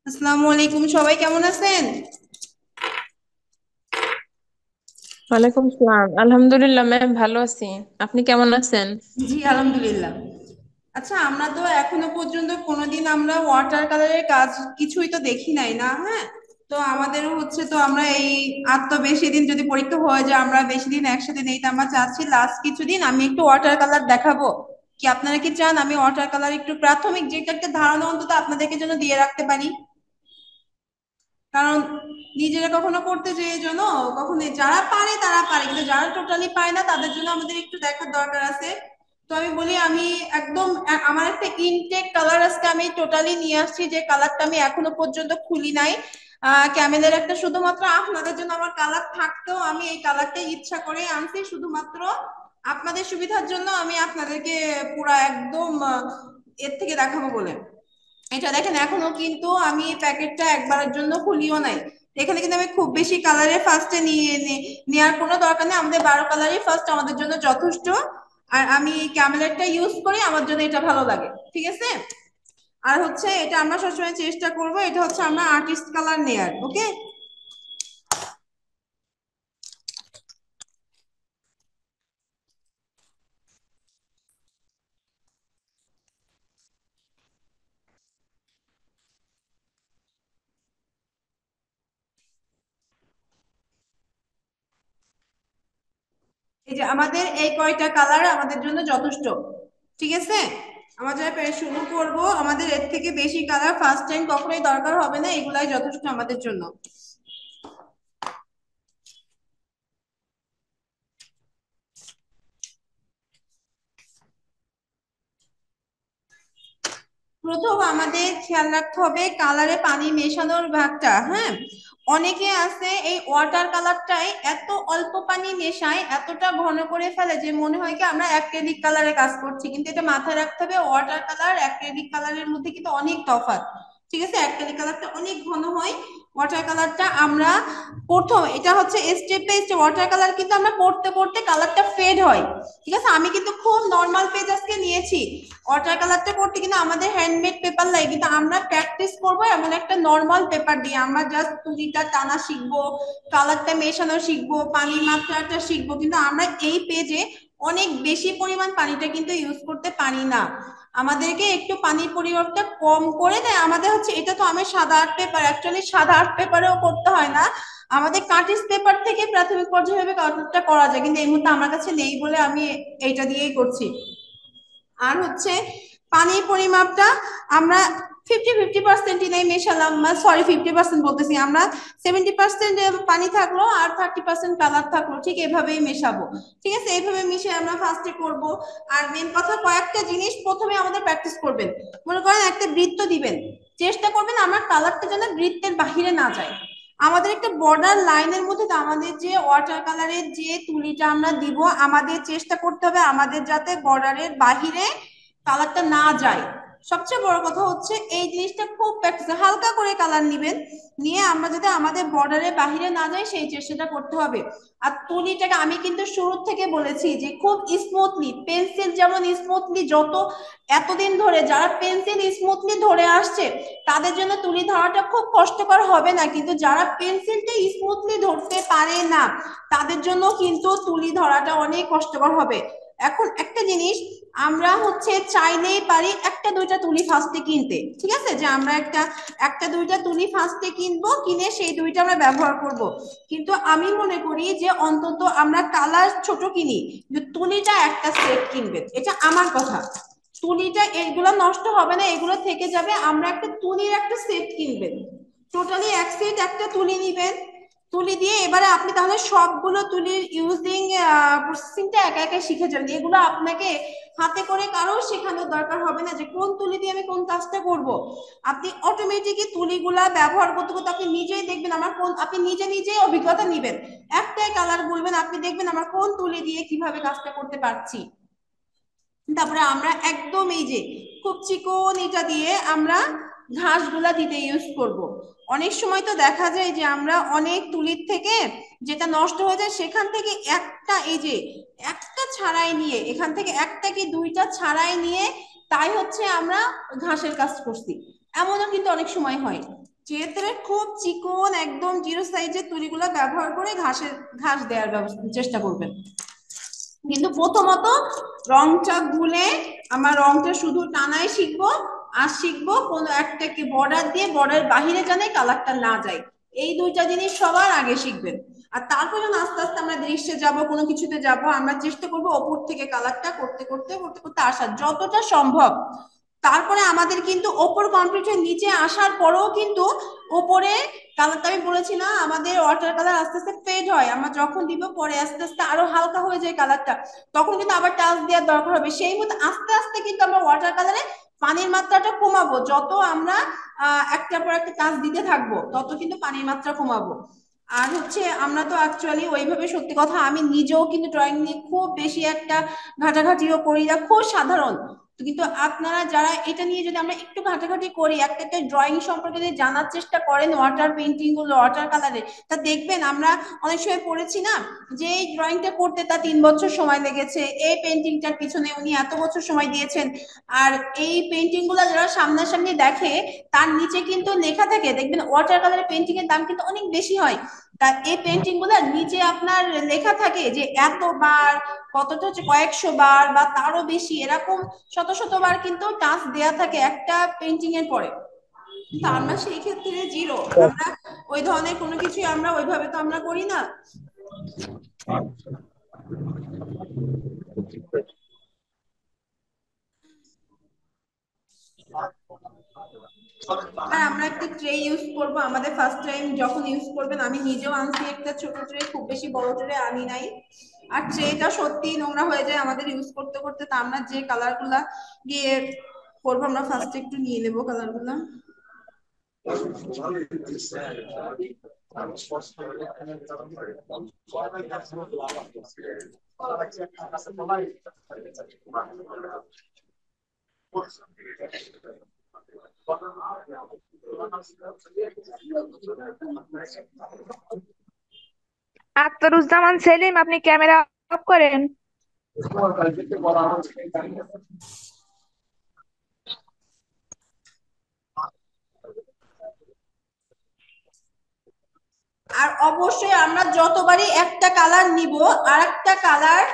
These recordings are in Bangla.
আসসালামু আলাইকুম, সবাই কেমন আছেন? ওয়ালাইকুম আসসালাম। আলহামদুলিল্লাহ ম্যাম, ভালো আছি। আপনি কেমন আছেন? জি আলহামদুলিল্লাহ। আচ্ছা, আমরা তো এখনো পর্যন্ত কোনোদিন আমরা ওয়াটার কালারের কাজ কিছুই তো দেখি নাই না, হ্যাঁ। তো আমাদেরও হচ্ছে, তো আমরা এই আর তো বেশি দিন যদি পরীক্ষা হয়ে যায় আমরা বেশি দিন একসাথে নেই, তো আমরা চাচ্ছি লাস্ট কিছুদিন আমি একটু ওয়াটার কালার দেখাবো। কি আপনারা কি চান আমি ওয়াটার কালার একটু প্রাথমিক যে একটা ধারণা অন্তত আপনাদেরকে জন্য দিয়ে রাখতে পারি? কারণ নিজেরা কখনো করতে যেয়ে জন্য কখনো যারা পারে তারা পারে, কিন্তু যারা টোটালি পায় না তাদের জন্য আমাদের একটু দেখার দরকার আছে। তো আমি বলি, আমি একদম আমার একটা ইনটেক কালার আজকে আমি টোটালি নিয়ে আসছি, যে কালারটা আমি এখনো পর্যন্ত খুলি নাই। ক্যামেলের একটা শুধুমাত্র আপনাদের জন্য আমার কালার থাকতেও আমি এই কালারটা ইচ্ছা করে আনছি, শুধুমাত্র আপনাদের সুবিধার জন্য আমি আপনাদেরকে পুরা একদম এর থেকে দেখাবো বলে। এটা দেখেন, এখনো কিন্তু আমি প্যাকেটটা একবারের জন্য খুলিও নাই। এখানে কিন্তু আমি খুব বেশি কালারের ফার্স্টে নেওয়ার কোনো দরকার নেই, আমাদের 12 কালারই ফার্স্ট আমাদের জন্য যথেষ্ট। আর আমি ক্যামেলেটটা ইউজ করি, আমার জন্য এটা ভালো লাগে, ঠিক আছে। আর হচ্ছে এটা আমরা সবসময় চেষ্টা করব, এটা হচ্ছে আমরা আর্টিস্ট কালার নেয়ার, ওকে। এই যে আমাদের এই কয়টা কালার আমাদের জন্য যথেষ্ট, ঠিক আছে। আমরা যারা শুরু করব, আমাদের এর থেকে বেশি কালার ফার্স্ট টাইম কখনোই দরকার হবে না, এগুলাই যথেষ্ট আমাদের জন্য। প্রথম আমাদের খেয়াল রাখতে হবে কালারে পানি মেশানোর ভাগটা, হ্যাঁ। অনেকে আছে এই ওয়াটার কালারটাই এত অল্প পানি মেশায়, এতটা ঘন করে ফেলে যে মনে হয় কি আমরা অ্যাক্রিলিক কালারে কাজ করছি, কিন্তু এটা মাথায় রাখতে হবে ওয়াটার কালার অ্যাক্রিলিক কালারের মধ্যে কিন্তু অনেক তফাৎ, ঠিক আছে। অ্যাক্রিলিক কালারটা অনেক ঘন হয়, ওয়াটার কালারটা আমরা প্রথম এটা হচ্ছে step by step, water colour কিন্তু আমরা করতে করতে কালারটা ফেড হয়, ঠিক আছে। আমি কিন্তু খুব নর্মাল পেজ আজকে নিয়েছি ওয়াটার কালারটা করতে, কিন্তু আমাদের হ্যান্ডমেড পেপার লাগে, কিন্তু আমরা প্র্যাকটিস করবো এমন একটা নর্মাল পেপার দিয়ে, আমরা জাস্ট তুলিটা টানা শিখবো, কালারটা মেশানো শিখবো, পানির মাত্রাটা শিখবো, কিন্তু আমরা এই পেজে অনেক বেশি পরিমাণ পানিটা কিন্তু ইউজ করতে পারি না। আমাদেরকে একটু পানির পরিমাপটা কম করে দেয়, আমাদের হচ্ছে এটা তো আমি সাদা আর্ট পেপার, অ্যাকচুয়ালি সাদা আর্ট পেপারেও করতে হয় না, আমাদের কাটিস পেপার থেকে প্রাথমিক পর্যায়ে কালারটা করা যায়, কিন্তু এই মুহূর্তে আমার কাছে নেই বলে আমি এইটা দিয়েই করছি। আর হচ্ছে পানির পরিমাপটা আমরা 50-50% নেই মেশালাম, সরি 50% বলতেছি, আমরা 70% পানি থাকলো আর 30% কালার থাকলো, ঠিক এভাবেই মেশাবো, ঠিক আছে। এইভাবে মিশিয়ে আমরা ফার্স্টে করব। আর মেন কথা, কয়েকটা জিনিস প্রথমে আমাদের প্র্যাকটিস করবেন। মনে করেন একটা বৃত্ত দিবেন, চেষ্টা করবেন আমার কালারটা যেন বৃত্তের বাহিরে না যায়। আমাদের একটা বর্ডার লাইনের মধ্যে, তো আমাদের যে ওয়াটার কালারের যে তুলিটা আমরা দিব, আমাদের চেষ্টা করতে হবে আমাদের যাতে বর্ডারের বাহিরে কালারটা না যায়। সবচেয়ে বড় কথা হচ্ছে এই জিনিসটা খুব প্র্যাকটিস, হালকা করে কালার নিবেন, নিয়ে আমরা যাতে আমাদের বর্ডারের বাহিরে না যায় সেই চেষ্টাটা করতে হবে। আর তুলিটাকে আমি কিন্তু শুরু থেকে বলেছি যে খুব স্মুথলি, পেন্সিল যেমন স্মুথলি যত এতদিন ধরে যারা পেন্সিল স্মুথলি ধরে আসছে তাদের জন্য তুলি ধরাটা খুব কষ্টকর হবে না, কিন্তু যারা পেন্সিলটা স্মুথলি ধরতে পারে না তাদের জন্য কিন্তু তুলি ধরাটা অনেক কষ্টকর হবে। এখন একটা জিনিস, আমরা হচ্ছে চাইলেই পারি একটা দুইটা তুলি ফার্স্টে কিনতে, ঠিক আছে, যে আমরা একটা একটা দুইটা তুলি ফার্স্টে কিনবো, কিনে সেই দুইটা আমরা ব্যবহার করব। কিন্তু আমি মনে করি যে অন্তত আমরা কালার ছোট কিনি, যে তুলিটা একটা সেট কিনবেন, এটা আমার কথা। তুলিটা এগুলো নষ্ট হবে না, এগুলো থেকে যাবে, আমরা একটা তুলির একটা সেট কিনবেন, টোটালি এক সেট একটা তুলি নিবেন। তুলি দিয়ে এবারে আপনি তাহলে সবগুলো তুলির ইউজিং প্রসেসিংটা একা একা শিখে যাবেন, এগুলো আপনাকে হাতে করে কারো শেখানোর দরকার হবে না যে কোন তুলি দিয়ে আমি কোন কাজটা করব। আপনি অটোমেটিকই তুলিগুলা ব্যবহার করতে করতে আপনি নিজেই দেখবেন আমার কোন, আপনি নিজে নিজেই অভিজ্ঞতা নিবেন, একটাই কালার বলবেন আপনি দেখবেন আমার কোন তুলি দিয়ে কিভাবে কাজটা করতে পারছি। তারপরে আমরা একদম এই যে খুব চিকন এটা দিয়ে আমরা ঘাসগুলা দিতে ইউজ করব। অনেক সময় তো দেখা যায় যে আমরা অনেক তুলির থেকে যেটা নষ্ট হয়ে যায় সেখান থেকে একটা এই যে একটা ছাড়াই নিয়ে, এখান থেকে একটা কি দুইটা ছাড়াই নিয়ে তাই হচ্ছে আমরা ঘাসের কাজ করছি, এমনও কিন্তু অনেক সময় হয়। ক্ষেত্রে খুব চিকন একদম জিরো সাইজের তুলিগুলো ব্যবহার করে ঘাস দেওয়ার চেষ্টা করবেন। কিন্তু প্রথমত রংটা গুলে আমার রংটা শুধু টানাই শিখবো, আর শিখবো কোনো একটাকে বর্ডার দিয়ে বর্ডার বাহিরে জানে কালারটা না যায়। এই দুইটা জিনিস সবার আগে শিখবেন। আর তারপর যখন আস্তে আস্তে আমরা দৃশ্যে যাব, কোনো কিছুতে যাব, আমরা চেষ্টা করবো ওপর থেকে কালারটা করতে করতে করতে করতে আসার যতটা সম্ভব। তারপরে আমাদের কিন্তু ওপর কমপ্লিটের নিচে আসার পরেও কিন্তু ওপরে কালারটা আমি বলেছি না, আমাদের ওয়াটার কালার আস্তে আস্তে ফেড হয়, আমরা যখন দিব পরে আস্তে আস্তে আরো হালকা হয়ে যায় কালারটা, তখন কিন্তু আবার টাচ দেওয়ার দরকার হবে। সেই মতো আস্তে আস্তে কিন্তু আমরা ওয়াটার কালারে পানির মাত্রাটা কমাবো। যত আমরা একটার পর একটা কাজ দিতে থাকবো তত কিন্তু পানির মাত্রা কমাবো। আর হচ্ছে আমরা তো অ্যাকচুয়ালি ওইভাবে, সত্যি কথা আমি নিজেও কিন্তু ড্রয়িং নিয়ে খুব বেশি একটা ঘাটাঘাটিও করি না, খুব সাধারণ। কিন্তু আপনারা যারা এটা নিয়ে যদি আমরা একটু ঘাটাঘাটি করি, একটা একটা ড্রয়িং সম্পর্কে যদি জানার চেষ্টা করেন, ওয়াটার পেন্টিং গুলো ওয়াটার কালারে, তা দেখবেন আমরা অনেক সময় পড়েছি না যে এই ড্রয়িংটা করতে তার 3 বছর সময় লেগেছে, এই পেন্টিংটার পিছনে উনি এত বছর সময় দিয়েছেন। আর এই পেন্টিং গুলো যারা সামনাসামনি দেখে তার নিচে কিন্তু লেখা থাকে, দেখবেন ওয়াটার কালারের পেন্টিং এর দাম কিন্তু অনেক বেশি হয়। তা এই পেন্টিং গুলোর নিচে আপনার লেখা থাকে যে এতবার, কতটা হচ্ছে কয়েকশো বার বা তারও বেশি, এরকম শত শতবার কিন্তু টাচ দেয়া থাকে একটা পেন্টিং এর পরে। তা আমরা সেই ক্ষেত্রে জিরো, আমরা ওই ধরনের কোনো কিছুই আমরা ওইভাবে তো আমরা করি না। আর আমরা একটা ট্রে ইউজ করব আমাদের ফার্স্ট টাইম যখন ইউজ করবেন, আমি নিজেও আনছি একটা ছোট ট্রে, খুব বেশি বড় ট্রে আনি নাই। আর ট্রেটা সত্যি নোংরা হয়ে যায় আমাদের ইউজ করতে করতে। তা আমরা যে কালার গুলা দিয়ে করবো, আমরা ফার্স্টে একটু নিয়ে নেবো কালার গুলা। আখতারুজ্জামান সেলিম, আপনি ক্যামেরা অফ করেন। আর অবশ্যই আমরা যতবারই একটা কালার নিব, আর একটা কালার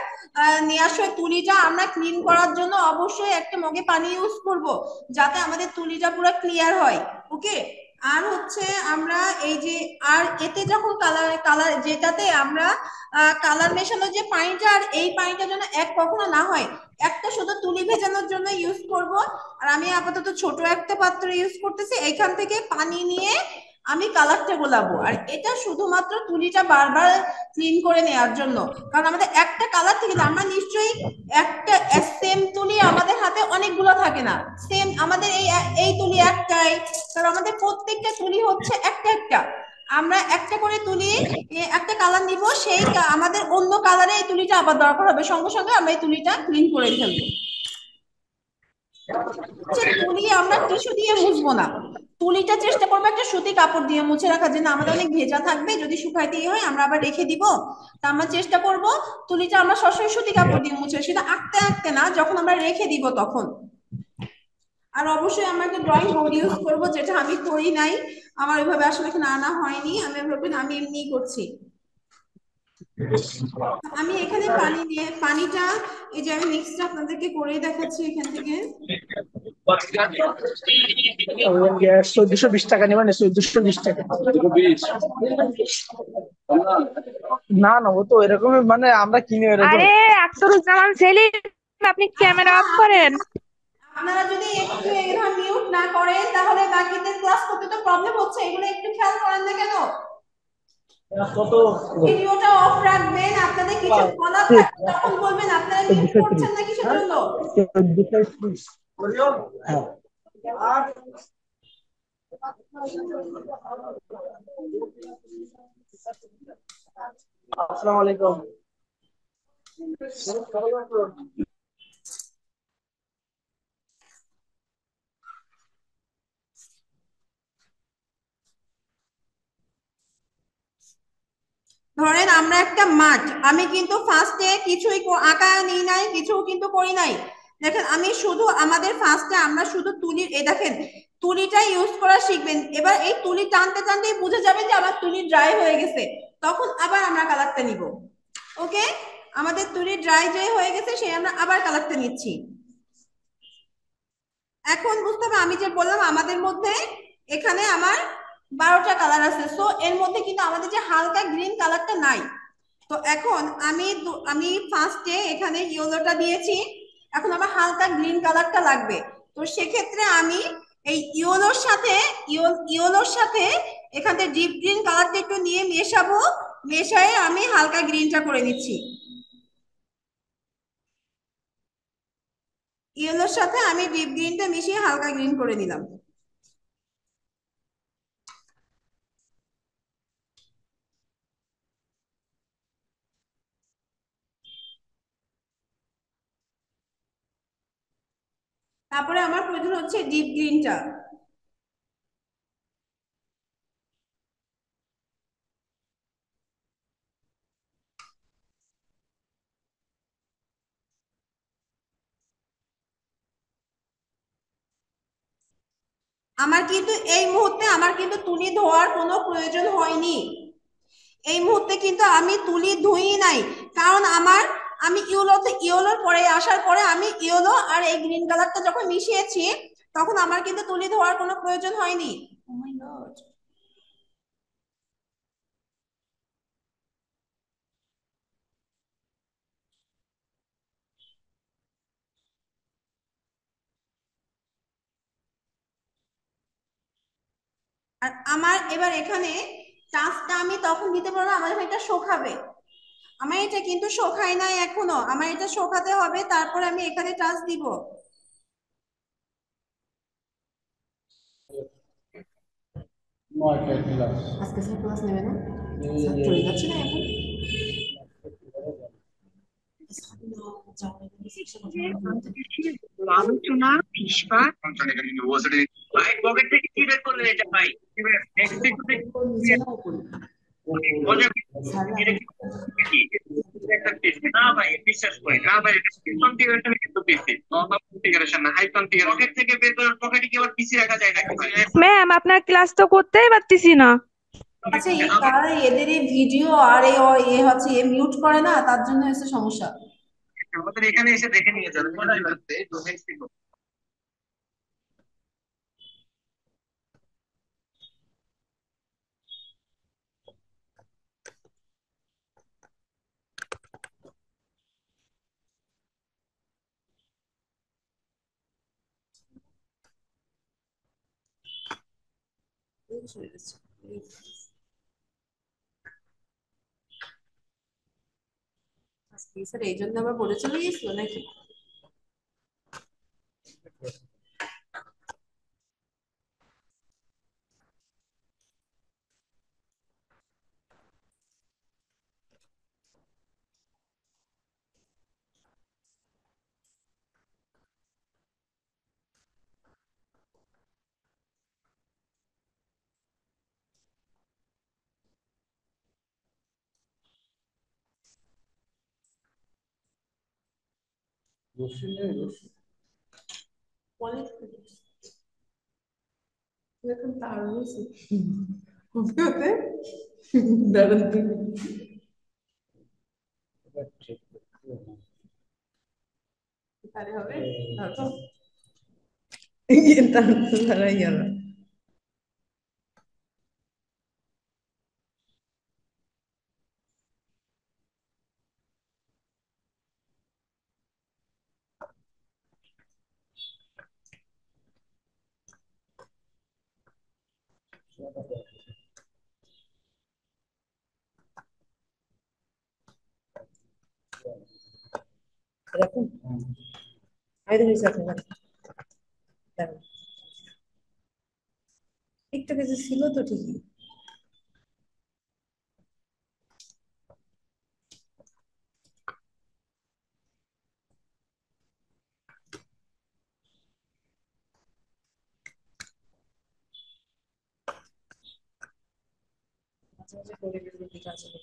নেওয়ার সময় তুলিটা আমরা ক্লিন করার জন্য অবশ্যই একটা মগে পানি ইউজ করব, যাতে আমাদের তুলিটা পুরো ক্লিয়ার হয়। ওকে। আর হচ্ছে আমরা এই যে, আর এতে যখন কালার কালার যেটাতে আমরা কালার মেশানোর যে পানিটা, আর এই পানিটা যেন এক কখনো না হয়, একটা শুধু তুলি ভেজানোর জন্য ইউজ করব। আর আমি আপাতত ছোট একটা পাত্র ইউজ করতেছি, এখান থেকে পানি নিয়ে আমি কালারটা গোলাবো। আর এটা শুধুমাত্র তুলিটা বারবার ক্লিন করে নেওয়ার জন্য, কারণ আমাদের একটা কালার থেকে আমরা নিশ্চয়ই একটা সেম তুলি আমাদের হাতে অনেকগুলো থাকে না, সেম আমাদের এই এই তুলি একটাই, কারণ আমাদের প্রত্যেকটা তুলি হচ্ছে একটা একটা। আমরা একটা করে তুলি একটা কালার নিব, সেই আমাদের অন্য কালারে এই তুলিটা আবার দরকার হবে, সঙ্গে সঙ্গে আমরা এই তুলিটা ক্লিন করে ফেলবো। তুলি আমরা টিস্যু দিয়ে মুছবো না, তুলিটা চেষ্টা করবো একটা সুতি কাপড় দিয়ে মুছে রাখার জন্য, আমাদের অনেক ভেজা থাকবে, যদি শুকাইতে হয় আমরা আবার রেখে দিব। তা আমরা চেষ্টা করব তুলিটা আমরা সবসময় সুতি কাপড় দিয়ে মুছে, সেটা আঁকতে আঁকতে না, যখন আমরা রেখে দিব তখন। আর অবশ্যই আমরা একটা ড্রয়িং বোর্ড ইউজ করব, যেটা আমি করি নাই, আমার ওইভাবে আসলে এখানে আনা হয়নি, আমি এমনি করছি। আমি এখানে পানি দিয়ে পানিটা, এই যে আমি মিক্সটা আপনাদেরকে করেই দেখাচ্ছি এখান থেকে। 1420 টাকা নেবেন, 1420 টাকা। না না, ও তো এরকম, মানে আমরা কিনে এরকম। আরে আখতারুজ্জামান সেলিম, আপনি ক্যামেরা অফ করেন। আপনারা যদি একটু এগুলো মিউট না করেন তাহলে বাকিদের ক্লাস করতে তো প্রবলেম হচ্ছে, এগুলো একটু খেয়াল করেন না কেন? কত ভিডিওটা অফ রাখবেন, আপনাদের কিছু বলার থাকলে তখন বলবেন, আপনারা মিউট করছেন না কিসের জন্য? 1430। হ্যাঁ। আসসালামু আলাইকুম। ধরেন আমরা একটা মাঠ, আমি কিন্তু ফার্স্টে কিছুই আঁকা নিই নাই, কিছু কিন্তু করি নাই। দেখেন আমি শুধু আমাদের ফার্স্টে আমরা শুধু তুলির, এই দেখেন তুলিটা ইউজ করা শিখবেন। এবার এই তুলি টানতে টানতেই বুঝে যাবেন যে আমার তুলি ড্রাই হয়ে গেছে, তখন আবার আমরা কালারটা নিব। ওকে, আমাদের তুলি ড্রাই হয়ে গেছে, সেই আমরা আবার কালারটা নিচ্ছি। এখন বুঝতে হবে, আমি যে বললাম আমাদের মধ্যে এখানে আমার 12টা কালার আছে, সো এর মধ্যে কিন্তু আমাদের যে হালকা গ্রিন কালারটা নাই। তো এখন আমি ফার্স্টে এখানে ইয়েলোটা দিয়েছি, এখন আমার হালকা গ্রিন কালারটা লাগবে। তো সেক্ষেত্রে আমি এই ইয়েলোর সাথে এখানে ডিপ গ্রিন কালারটা একটু নিয়ে মেশাবো, মেশায়ে আমি হালকা গ্রিনটা করে নিচ্ছি। ইয়েলোর সাথে আমি ডিপ গ্রিনটা মিশিয়ে হালকা গ্রিন করে নিলাম। তারপরে আমার প্রয়োজন হচ্ছে ডিপ গ্রিনটা। আমার কিন্তু এই মুহূর্তে আমার কিন্তু তুলি ধোয়ার কোনো প্রয়োজন হয়নি। এই মুহূর্তে কিন্তু আমি তুলি ধুই নাই, কারণ আমি ইয়েলোর পরে আসার পরে আমি ইয়েলো আর এই গ্রিন কালারটা যখন মিশিয়েছি, তখন আমার কিন্তু তুলি ধোয়ার কোনো প্রয়োজন হয়নি। ও মাই গড। আর আমার এবার এখানে টাচটা আমি তখন দিতে পারবো আমার যখন এটা শুকাবে। আমার এটা কিন্তু শুকায় নাই এখনো, আমার এটা শুকাতে হবে, তারপর আমি এখানে টাচ দিব। আজকে স্যার ক্লাস নেবে না? স্যার চলে যাচ্ছে না এখন? আলোচনা ফিসফা ইউনিভার্সিটি ভাই পকেট থেকে কি বের করলেন এটা ভাই না ভাই বিশ্বাস করি না ভাই, কনফিগারেশন কিন্তু পিসি নরমাল কনফিগারেশন না, হাই কনফিগারেশন। পকেট থেকে বের করার পকেটে কি আবার পিসি রাখা যায় নাকি ভাই? ম্যাম আপনার ক্লাস তো করতেই পারতেছি না। আচ্ছা, এই তারা এদের এই ভিডিও আর এই এ হচ্ছে এ মিউট করে না, তার জন্য হচ্ছে সমস্যা। আমাদের এখানে এসে দেখে নিয়ে যাবেন। স্যার এই জন্য আবার পড়ে চলে গেছিল নাকি? এখন তার হয়েছে দাঁড়ান তুমি তাহলে হবে তারা গেল। এরকম আইডি হয়েছে আপনার একটু কিছু ছিল তো ঠিকই। মাঝে মাঝে করে দিকে কাজ হবে।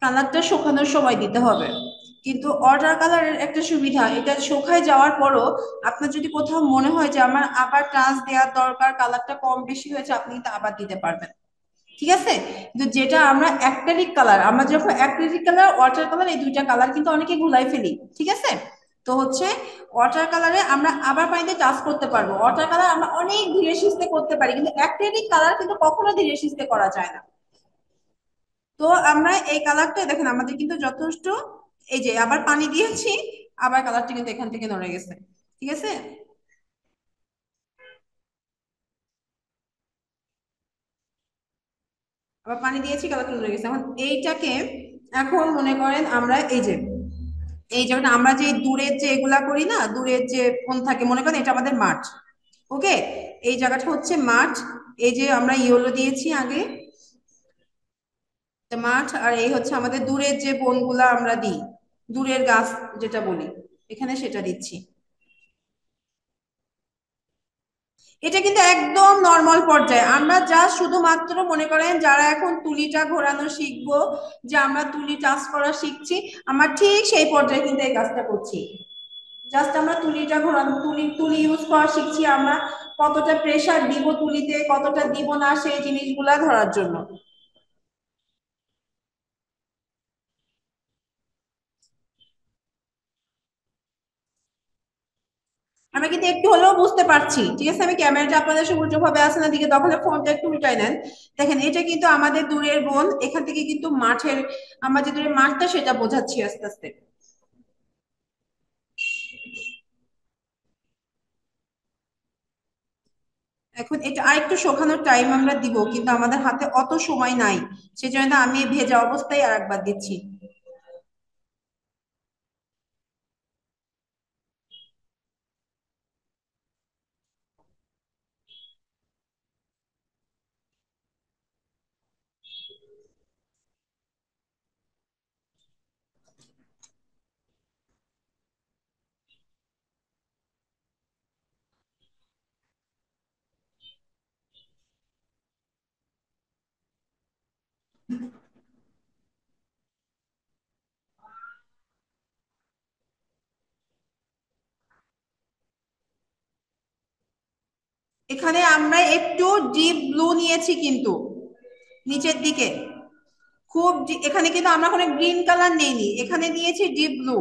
কালারটা শুকানোর সময় দিতে হবে। কিন্তু ওয়াটার কালারের একটা সুবিধা, এটা শুকায় যাওয়ার পরও আপনার যদি কোথাও মনে হয় যে আমার আবার টাচ দেওয়ার দরকার, কালারটা কম বেশি হয়েছে, আপনি কিন্তু আবার দিতে পারবেন, ঠিক আছে। কিন্তু যেটা আমরা অ্যাক্রিলিক কালার, আমরা যখন অ্যাক্রিলিক কালার ওয়াটার কালার এই দুইটা কালার কিন্তু অনেকে ভুলাই ফেলি, ঠিক আছে। তো হচ্ছে ওয়াটার কালারে আমরা আবার পানিতে টাচ করতে পারবো, ওয়াটার কালার আমরা অনেক ধীরে সুস্থে করতে পারি, কিন্তু অ্যাক্রিলিক কালার কিন্তু কখনো ধীরে সুস্থে করা যায় না। তো আমরা এই কালারটা দেখেন আমাদের কিন্তু যথেষ্ট, এই যে আবার পানি দিয়েছি, আবার কালারটা কিন্তু এখান থেকে নড়ে গেছে, ঠিক আছে। আবার পানি দিয়েছি, কালারটা নড়ে গেছে। এখন এইটাকে এখন মনে করেন আমরা এই যেমন আমরা যে দূরের যে এগুলা করি না, দূরের যে ফোন থাকে, মনে করেন এটা আমাদের মাঠ, ওকে। এই জায়গাটা হচ্ছে মাঠ, এই যে আমরা ইয়েলো দিয়েছি আগে, মাঠ, আর এই হচ্ছে আমাদের দূরের যে বনগুলা আমরা দিই, দূরের গাছ যেটা বলি, এখানে সেটা দিচ্ছি। এটা কিন্তু একদম নর্মাল পর্যায়ে, আমরা যা শুধুমাত্র মনে করেন যারা এখন তুলিটা ঘোরানো শিখবো, যে আমরা তুলি টাচ করা শিখছি, আমরা ঠিক সেই পর্যায়ে কিন্তু এই কাজটা করছি। জাস্ট আমরা তুলিটা ঘোরানো, তুলি তুলি ইউজ করা শিখছি, আমরা কতটা প্রেসার দিব তুলিতে, কতটা দিব না, সেই জিনিসগুলা ধরার জন্য। আমরা কিন্তু একটু হলেও বুঝতে পারছি, ঠিক আছে। আমি ক্যামেরাটা আপনাদের সূর্যভাবে আছে না দিকে, তখন ফোনটা একটু উল্টাই নেন। দেখেন এটা কিন্তু আমাদের দূরের বন, এখান থেকে কিন্তু মাঠের, আমরা যে দূরের মাঠটা সেটা বোঝাচ্ছি আস্তে আস্তে। এখন এটা আরেকটু শুকানোর টাইম আমরা দিব, কিন্তু আমাদের হাতে অত সময় নাই, সেজন্য আমি ভেজা অবস্থায় আর একবার দিচ্ছি। এখানে আমরা একটু ডিপ ব্লু নিয়েছি কিন্তু নিচের দিকে, এখানে কিন্তু আমরা কোনো গ্রিন কালার নেইনি, এখানে নিয়েছি ডিপ ব্লু।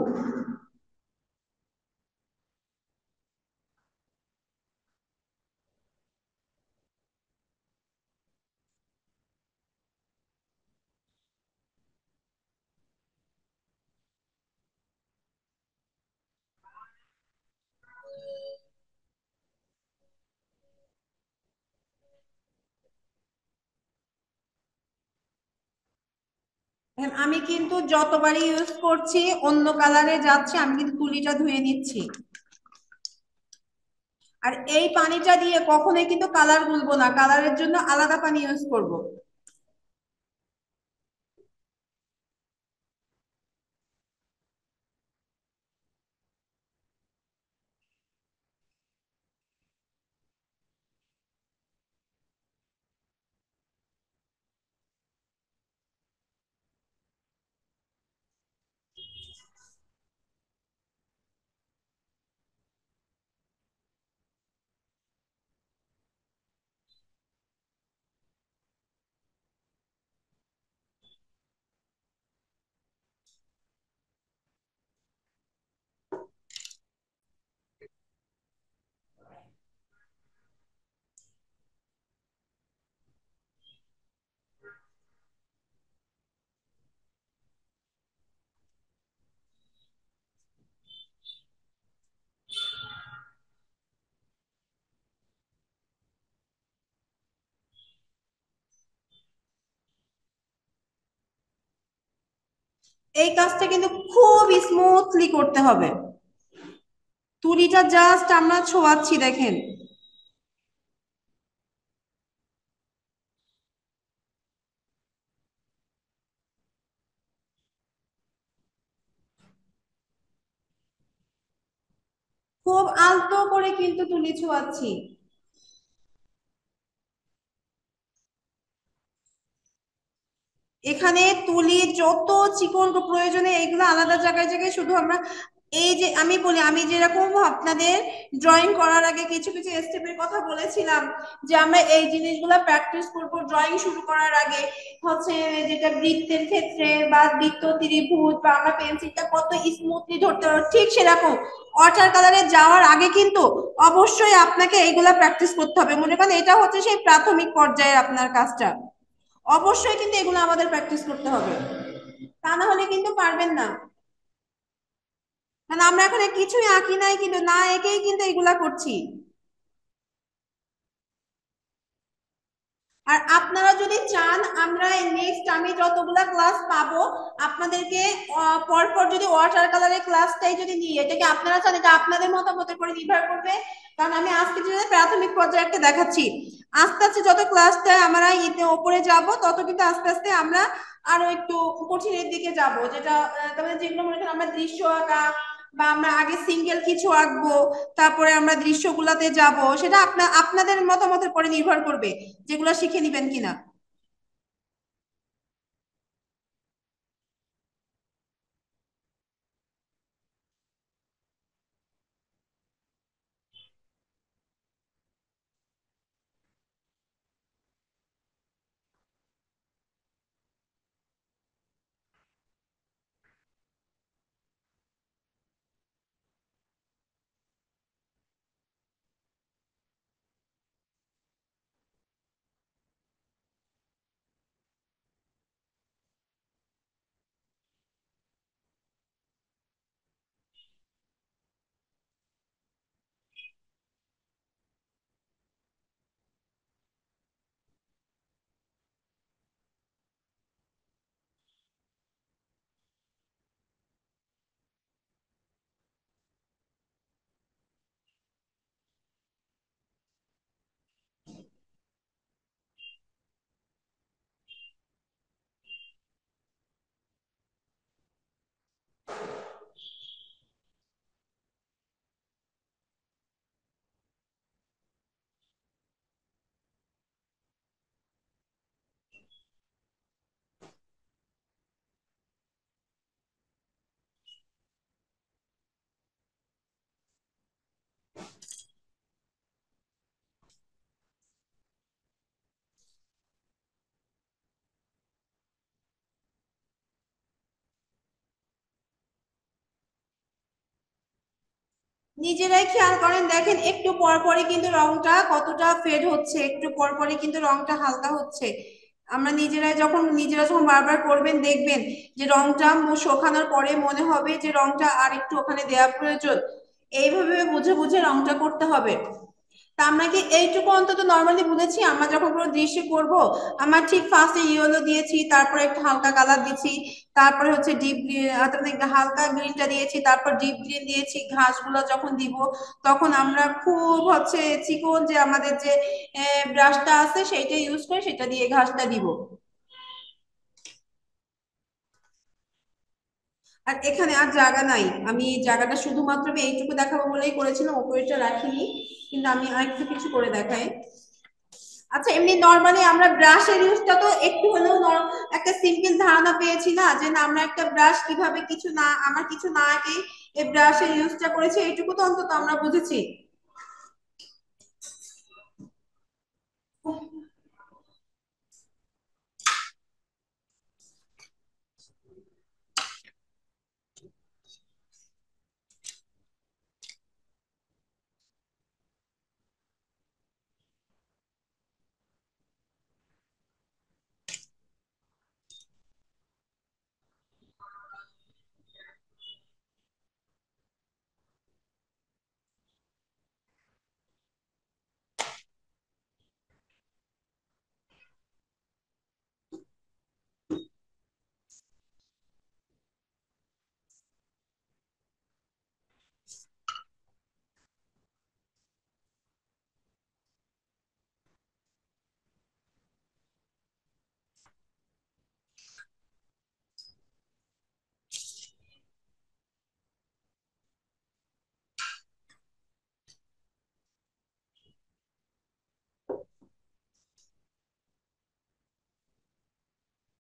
আমি কিন্তু যতবারই ইউজ করছি অন্য কালারে যাচ্ছে, আমি কিন্তু তুলিটা ধুয়ে নিচ্ছি। আর এই পানিটা দিয়ে কখনোই কিন্তু কালার গুলবো না, কালারের জন্য আলাদা পানি ইউজ করব। এই কাজটা কিন্তু খুব স্মুথলি করতে হবে, তুলিটা জাস্ট আমরা ছোঁয়াচ্ছি দেখেন। খুব আলতো করে কিন্তু তুলি ছোঁয়াচ্ছি। এখানে তুলি যত চিকন প্রয়োজনে এগুলো আলাদা জায়গায় জায়গায়, শুধু আমরা এই যে আমি বলি, আমি যেরকম আপনাদের ড্রয়িং করার আগে কিছু কিছু স্টেপের কথা বলেছিলাম যে আমরা এই জিনিসগুলো প্র্যাকটিস করব ড্রয়িং শুরু করার আগে, হচ্ছে যেটা বৃত্তের ক্ষেত্রে বা বৃত্ত, ত্রিভুজ, বা আমরা পেন্সিলটা কত স্মুথলি ধরতে পারবো, ঠিক সেরকম ওয়াটার কালারে যাওয়ার আগে কিন্তু অবশ্যই আপনাকে এইগুলা প্র্যাকটিস করতে হবে। মনে করেন এটা হচ্ছে সেই প্রাথমিক পর্যায়ে আপনার কাজটা, অবশ্যই কিন্তু এগুলো আমাদের প্র্যাকটিস করতে হবে, তা না হলে কিন্তু পারবেন না। কারণ আমরা এখানে কিছুই আঁকি নাই, কিন্তু না এঁকেই কিন্তু এগুলা করছি। আর আপনারা যদি চান আমরা নেক্সট আমি যতগুলা ক্লাস পাবো আপনাদেরকে পরপর যদি ওয়াটার কালারের ক্লাসটাই যদি নিই, এটা কি আপনারা চান? এটা আপনাদের মতামতের উপরে নির্ভর করবে। কারণ আমি আজকে যদি প্রাথমিক পর্যায়ে একটা দেখাচ্ছি, আস্তে আস্তে যত ক্লাসটা আমরা ইতে ওপরে যাব তত কিন্তু আস্তে আস্তে আমরা আরো একটু কঠিনের দিকে যাব, যেটা তারপরে যেগুলো মনে করেন আমরা দৃশ্য আঁকা বা আমরা আগে সিঙ্গেল কিছু আঁকবো, তারপরে আমরা দৃশ্যগুলাতে যাব, সেটা আপনাদের মতামতের উপরে নির্ভর করবে যেগুলো শিখে নিবেন কিনা। নিজেরাই খেয়াল করেন, দেখেন একটু পর পরই কিন্তু রংটা কতটা ফেড হচ্ছে, একটু পর পরই কিন্তু রংটা হালকা হচ্ছে। আমরা নিজেরা যখন বারবার করবেন দেখবেন যে রংটা শুকানোর পরে মনে হবে যে রংটা আর একটু ওখানে দেওয়া প্রয়োজন। এইভাবে বুঝে বুঝে রংটা করতে হবে। তা আমরা কি এইটুকু অন্তত নর্মালি বুঝেছি? আমরা যখন কোনো দৃশ্য করব, আমরা ঠিক ফার্স্টে ইয়েলো দিয়েছি, তারপরে একটু হালকা কালার দিচ্ছি, তারপরে হচ্ছে ডিপ হালকা গ্রিনটা দিয়েছি, তারপর ডিপ গ্রিন দিয়েছি। ঘাসগুলো যখন দিব তখন আমরা খুব হচ্ছে চিকন যে আমাদের যে ব্রাশটা আছে সেইটা ইউজ করে সেটা দিয়ে ঘাসটা দিব। আর এখানে আর জায়গা নাই, আমি এই জায়গাটা শুধুমাত্র আমি এইটুকু দেখাবো বলেই করেছিলাম, ওপরেটা রাখিনি, কিন্তু আমি আরেকটু কিছু করে দেখাই। আচ্ছা, এমনি নরমালি আমরা ব্রাশের ইউজটা তো একটু হলেও একটা সিম্পল ধারণা পেয়েছি না, যে না আমরা একটা ব্রাশ কিভাবে কিছু না, আমার কিছু না আগে এই ব্রাশের ইউজটা করেছি, এইটুকু তো অন্তত আমরা বুঝেছি।